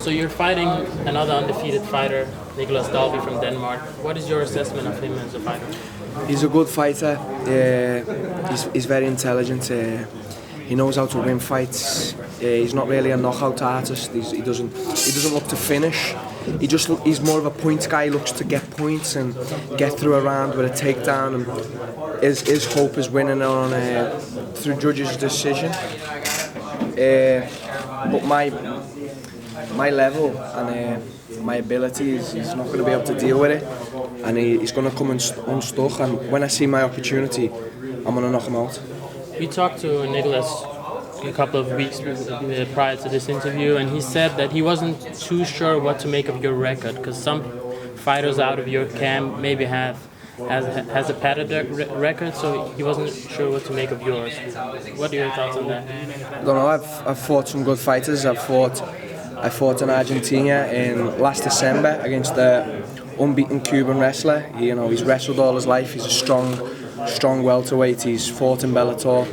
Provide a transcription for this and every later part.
So you're fighting another undefeated fighter, Nicolas Dalby from Denmark. What is your assessment of him as a fighter? He's a good fighter. He's very intelligent. He knows how to win fights. He's not really a knockout artist. He doesn't look to finish. He's more of a points guy. He looks to get points and get through a round with a takedown. And his hope is winning on through judges' decision. But my level and my ability he's not going to be able to deal with it, and he's going to come unstuck. And when I see my opportunity, I'm going to knock him out. You talked to Nicolas a couple of weeks prior to this interview, and he said that he wasn't too sure what to make of your record, because some fighters out of your camp maybe has a padded record, so he wasn't sure what to make of yours. What are your thoughts on that? I don't know. I've fought some good fighters. I fought in Argentina in last December against the unbeaten Cuban wrestler. He's wrestled all his life. He's a strong welterweight. He's fought in Bellator.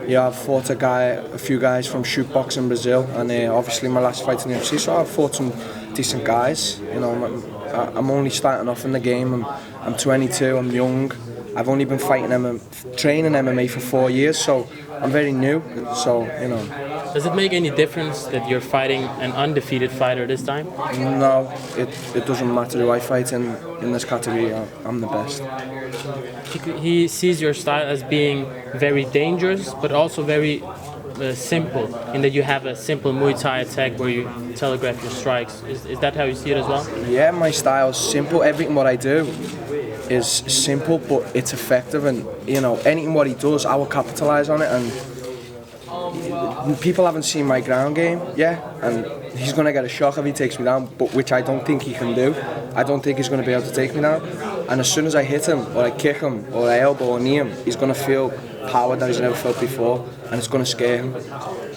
I've fought a few guys from shootbox in Brazil, and obviously my last fight in the UFC. So I've fought some decent guys. I'm only starting off in the game. I'm 22. I'm young. I've only been training MMA for 4 years, so I'm very new. So Does it make any difference that you're fighting an undefeated fighter this time? No, it doesn't matter who I fight in this category. I'm the best. He sees your style as being very dangerous, but also very simple, in that you have a simple Muay Thai attack where you telegraph your strikes. Is that how you see it as well? Yeah, my style's simple. Everything what I do is simple, but it's effective. And anything what he does, I will capitalise on it. And people haven't seen my ground game, and he's going to get a shock if he takes me down, but which I don't think he can do. I don't think he's going to be able to take me down. And as soon as I hit him, or I kick him, or I elbow or knee him, he's going to feel power that he's never felt before, and it's going to scare him.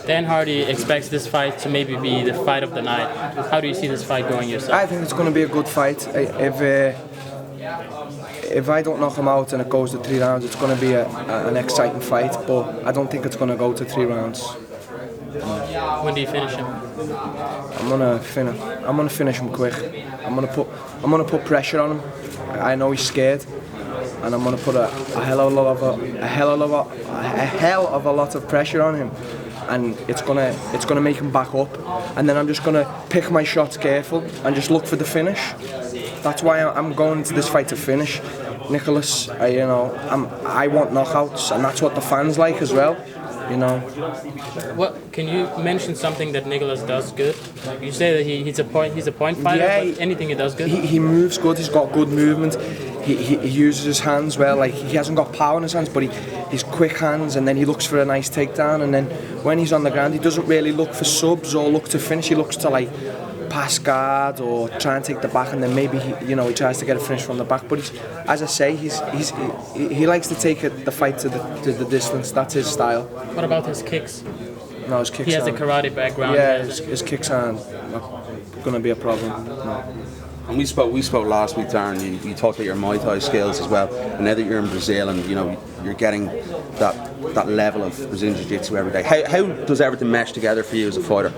Dan Hardy expects this fight to maybe be the fight of the night. How do you see this fight going yourself? I think it's going to be a good fight. If I don't knock him out and it goes to 3 rounds, it's going to be an exciting fight, but I don't think it's going to go to 3 rounds. When do you finish him? I'm gonna finish him quick. I'm gonna put pressure on him. I know he's scared, and I'm gonna put a hell of a lot of pressure on him, and it's gonna make him back up. And then I'm just gonna pick my shots careful and just look for the finish. That's why I'm going into this fight to finish. Nicolas, I want knockouts, and that's what the fans like as well. What can you mention something that Nicolas does good? You say that he's a point fighter, but anything he does good? He moves good. He's got good movement. He uses his hands well. Like, he hasn't got power in his hands, but he's quick hands, and then he looks for a nice takedown. And then when he's on the ground, he doesn't really look for subs or look to finish. He looks to pass guard or try and take the back, and then maybe he tries to get a finish from the back. But as I say, he likes to take the fight to the distance. That's his style. What about his kicks? No, his kicks. He has a karate background. Yeah, his kicks aren't going to be a problem. No. And we spoke last week, Darren. You talked about your Muay Thai skills as well. And now that you're in Brazil and you're getting that level of Brazilian Jiu-Jitsu every day, how does everything mesh together for you as a fighter?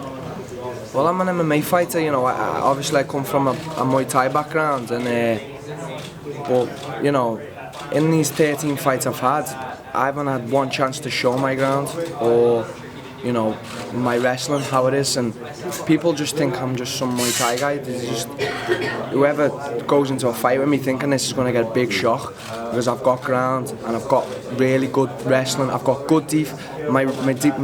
Well, I'm an MMA fighter. Obviously I come from a Muay Thai background, and but in these 13 fights I've had, I haven't had one chance to show my ground or my wrestling, how it is, and people just think I'm just some Muay Thai guy. Whoever goes into a fight with me thinking this is going to get a big shock, because I've got ground and I've got really good wrestling. I've got good my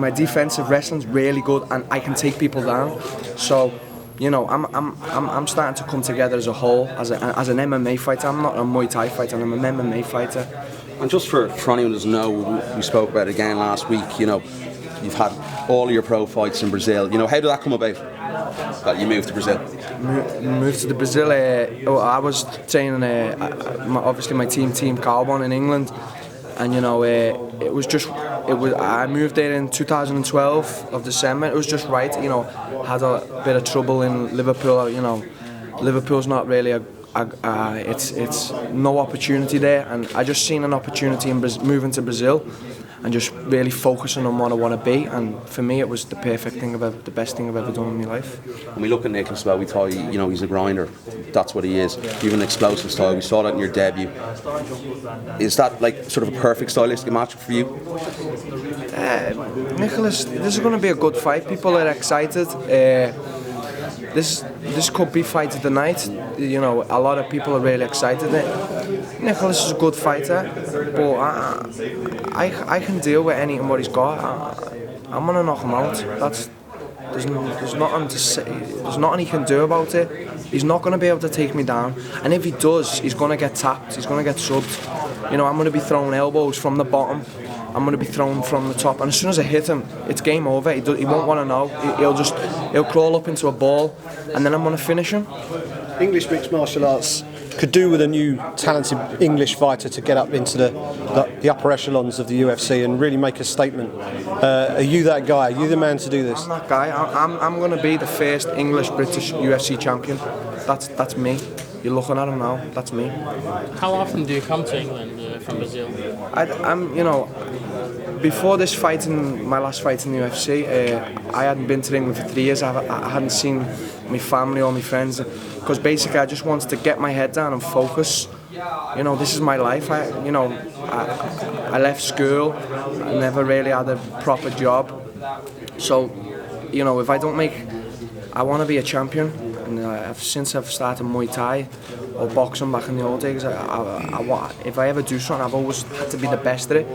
defensive wrestling's really good, and I can take people down. So I'm starting to come together as a whole, as an MMA fighter. I'm not a Muay Thai fighter, I'm an MMA fighter. And just for anyone who doesn't know, we spoke about it again last week. You've had all of your pro fights in Brazil. How did that come about, that you moved to Brazil? Moved to Brazil. I was training, obviously my team Carbon in England, and I moved there in 2012 of December. It was just right. Had a bit of trouble in Liverpool. Liverpool's not really it's no opportunity there, and I just seen an opportunity in moving to Brazil. and just really focusing on what I want to be. And for me, it was the perfect thing, the best thing I've ever done in my life. When we look at Nicolas, well, we thought he's a grinder. That's what he is. You have an explosive style. We saw that in your debut. Is that like sort of a perfect stylistic match for you? Nicolas, this is going to be a good fight. People are excited. This could be fight of the night. A lot of people are really excited. Nicolas is a good fighter, but I can deal with anything what he's got. I'm gonna knock him out. There's nothing to say. There's nothing he can do about it. He's not going to be able to take me down, and if he does, he's going to get tapped. He's going to get subbed. I'm going to be throwing elbows from the bottom. I'm going to be thrown from the top, and as soon as I hit him, it's game over. He won't want to know. He'll crawl up into a ball, and then I'm going to finish him. English mixed martial arts could do with a new talented English fighter to get up into the upper echelons of the UFC and really make a statement. Are you that guy? Are you the man to do this? I'm that guy. I'm going to be the first English-British UFC champion. That's me. You're looking at him now. That's me. How often do you come to England from Brazil? Before this fight, my last fight in the UFC, I hadn't been to England for 3 years. I hadn't seen my family or my friends, because basically I just wanted to get my head down and focus. This is my life. I left school. I never really had a proper job. So, if I don't I want to be a champion. And since I've started Muay Thai or boxing back in the old days, if I ever do something, I've always had to be the best at it.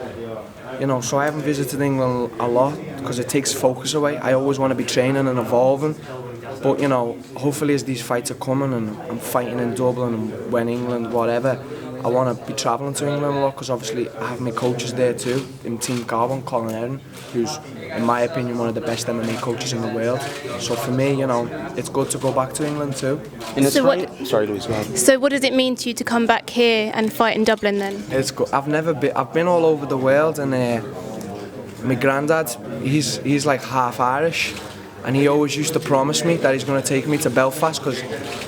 So I haven't visited England a lot because it takes focus away. I always want to be training and evolving. But, hopefully as these fights are coming and I'm fighting in Dublin and when England, whatever, I want to be travelling to England a lot, because obviously I have my coaches there too, in Team Carbon, Colin Erin, who's, in my opinion, one of the best MMA coaches in the world. So for me, it's good to go back to England too. Sorry, Louise, go ahead. So what does it mean to you to come back here and fight in Dublin then? It's good. I've been all over the world, and my granddad, he's like half Irish. And he always used to promise me that he's going to take me to Belfast, because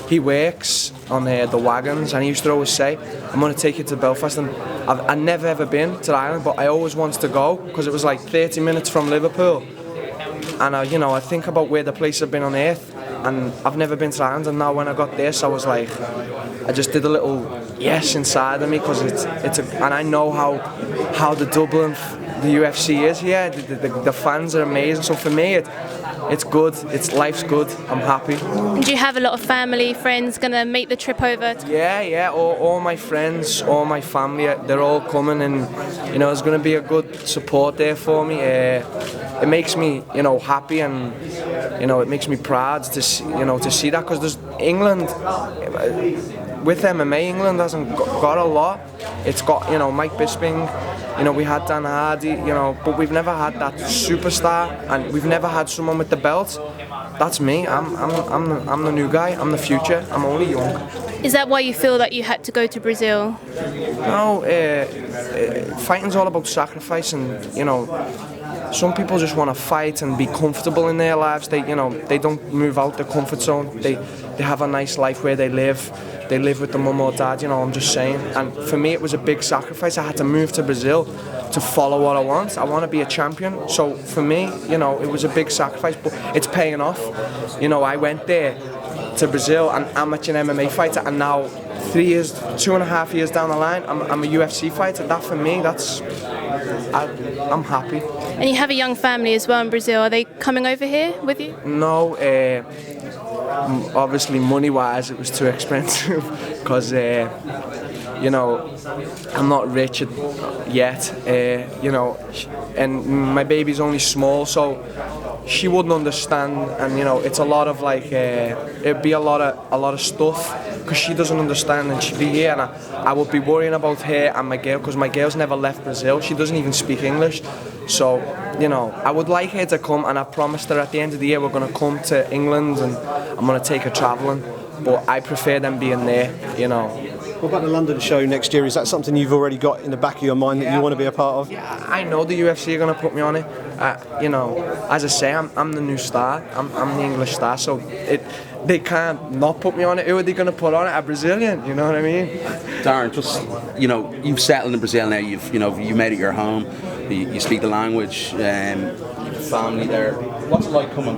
he works on the wagons, and he used to always say, I'm going to take you to Belfast. And I've never ever been to Ireland, but I always wanted to go, because it was like 30 minutes from Liverpool. And I think about where the places have been on earth, and I've never been to Ireland. And now when I got this, I was like, I just did a little yes inside of me, because and I know how the Dublin, the UFC is here. The fans are amazing. So for me, it's good. Life's good. I'm happy. And do you have a lot of family, friends going to make the trip over? Yeah. All my friends, all my family, they're all coming, and there's going to be a good support there for me. It makes me, happy, and it makes me proud to see that, because there's England. With MMA, England hasn't got a lot. It's got, Mike Bisping, we had Dan Hardy, but we've never had that superstar, and we've never had someone with the belt. That's me. I'm the new guy. I'm the future. I'm only young. Is that why you feel that you had to go to Brazil? No, fighting's all about sacrifice, and some people just want to fight and be comfortable in their lives. They don't move out their comfort zone. They have a nice life where they live. They live with the mum or dad, I'm just saying. And for me, it was a big sacrifice. I had to move to Brazil to follow what I want. I want to be a champion. So for me, it was a big sacrifice, but it's paying off. I went there to Brazil, and amateur MMA fighter, and now 2.5 years down the line, I'm a UFC fighter. That for me, I'm happy. And you have a young family as well in Brazil. Are they coming over here with you? No, obviously money-wise it was too expensive, because I'm not rich yet, and my baby's only small, so she wouldn't understand, and it's a lot of it'd be a lot of stuff, because she doesn't understand, and she'd be here, and I would be worrying about her and my girl, because my girl's never left Brazil. She doesn't even speak English. So I would like her to come, and I promised her at the end of the year we're going to come to England, and I'm going to take her travelling, but I prefer them being there. What about the London show next year? Is that something you've already got in the back of your mind that you want to be a part of? Yeah, I know the UFC are going to put me on it. As I say, I'm the new star. I'm the English star, so they can't not put me on it. Who are they going to put on it? A Brazilian, you know what I mean? Darren, just you've settled in Brazil now. You made it your home. You speak the language, you have family there. What's it like coming